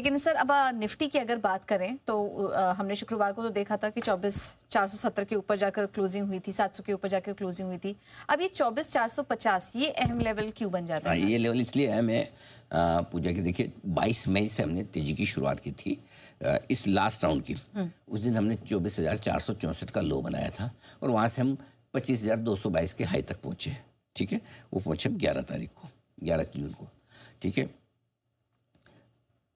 लेकिन सर अब निफ्टी की अगर बात करें तो हमने शुक्रवार को तो देखा था कि 24,470 के ऊपर जाकर क्लोजिंग हुई थी, 700 के ऊपर जाकर क्लोजिंग हुई थी। अब ये 24,450 ये अहम लेवल क्यों बन जाता है? ये लेवल इसलिए अहम है पूजा की, देखिए 22 मई से हमने तेजी की शुरुआत की थी इस लास्ट राउंड की। उस दिन हमने 24,464 का लो बनाया था और वहाँ से हम 25,222 के हाई तक पहुँचे। ठीक है, वो पहुँचे हम 11 तारीख को, 11 जून को। ठीक है,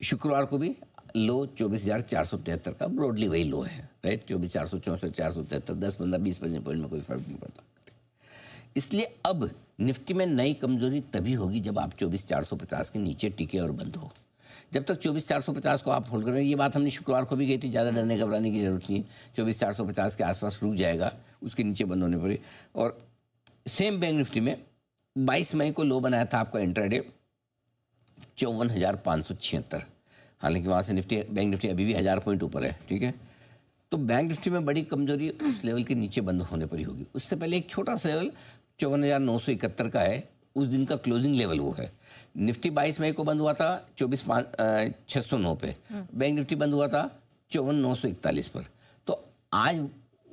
शुक्रवार को भी लो 24,473 का ब्रॉडली वही लो है, राइट। 24,464, 473, 10-15-20% पॉइंट में कोई फर्क नहीं पड़ता। इसलिए अब निफ्टी में नई कमजोरी तभी होगी जब आप 24,450 के नीचे टिके और बंद हो। जब तक 24,450 को आप होल्ड कर रहे हैं, ये बात हमने शुक्रवार को भी कही थी, ज़्यादा डरने घबराने की जरूरत नहीं। 24,450 के आसपास रुक जाएगा, उसके नीचे बंद होने पर। और सेम बैंक निफ्टी में 22 मई को लो बनाया था आपका इंट्राडे 54,576। हालांकि वहाँ से निफ्टी, बैंक निफ्टी अभी भी 1000 पॉइंट ऊपर है। ठीक है, तो बैंक निफ्टी में बड़ी कमजोरी उस लेवल के नीचे बंद होने पर ही होगी। उससे पहले एक छोटा सा लेवल 54,971 का है, उस दिन का क्लोजिंग लेवल वो है। निफ्टी 22 मई को बंद हुआ था 24,609 पे, बैंक निफ्टी बंद हुआ था 54,941 पर। तो आज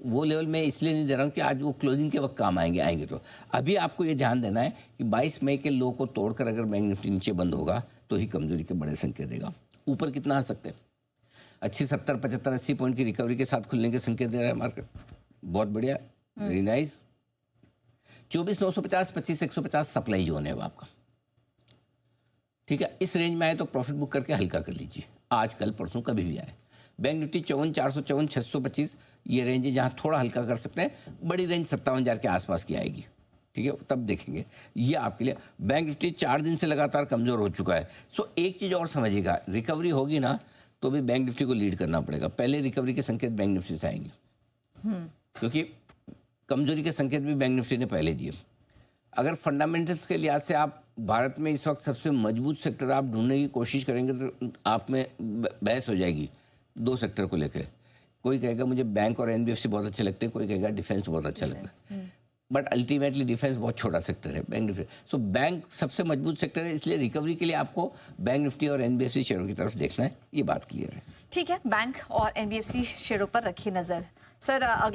वो लेवल मैं इसलिए नहीं दे रहा हूँ कि आज वो क्लोजिंग के वक्त काम आएंगे। तो अभी आपको ये ध्यान देना है कि 22 मई के लो को तोड़कर अगर बैंक निफ्टी नीचे बंद होगा तो ही कमजोरी के बड़े संकेत देगा। ऊपर कितना आ सकते हैं? अच्छी 70, 75, 80 पॉइंट की रिकवरी के साथ खुलने के संकेत दे रहा है मार्केट। बहुत बढ़िया, वेरी नाइस। 24,950, 25,150 सप्लाई जोन है वो आपका। ठीक है, इस रेंज में आए तो प्रॉफिट बुक करके हल्का कर लीजिए, आज कल परसों कभी भी आए। बैंक निफ्टी 54,400, 54,625 ये रेंज है जहाँ थोड़ा हल्का कर सकते हैं। बड़ी रेंज 57,000 के आसपास की आएगी। ठीक है, तब देखेंगे। ये आपके लिए बैंक निफ्टी 4 दिन से लगातार कमज़ोर हो चुका है। सो एक चीज़ और समझिएगा, रिकवरी होगी ना तो भी बैंक निफ्टी को लीड करना पड़ेगा। पहले रिकवरी के संकेत बैंक निफ्टी से आएंगे, क्योंकि कमजोरी के संकेत भी बैंक निफ्टी ने पहले दिए। अगर फंडामेंटल्स के लिहाज से आप भारत में इस वक्त सबसे मजबूत सेक्टर आप ढूंढने की कोशिश करेंगे तो आप में बहस हो जाएगी 2 सेक्टर को लेकर। कोई कहेगा मुझे बैंक और एनबीएफसी बहुत अच्छे लगते हैं, कोई कहेगा डिफेंस बहुत अच्छा लगता है। बट अल्टीमेटली डिफेंस बहुत छोटा सेक्टर है, बैंक निफ्टी। सो बैंक सबसे मजबूत सेक्टर है, इसलिए रिकवरी के लिए आपको बैंक निफ्टी और एनबीएफसी शेयरों की तरफ देखना है। ये बात क्लियर है। ठीक है, बैंक और एनबीएफसी शेयरों पर रखिए नजर। सर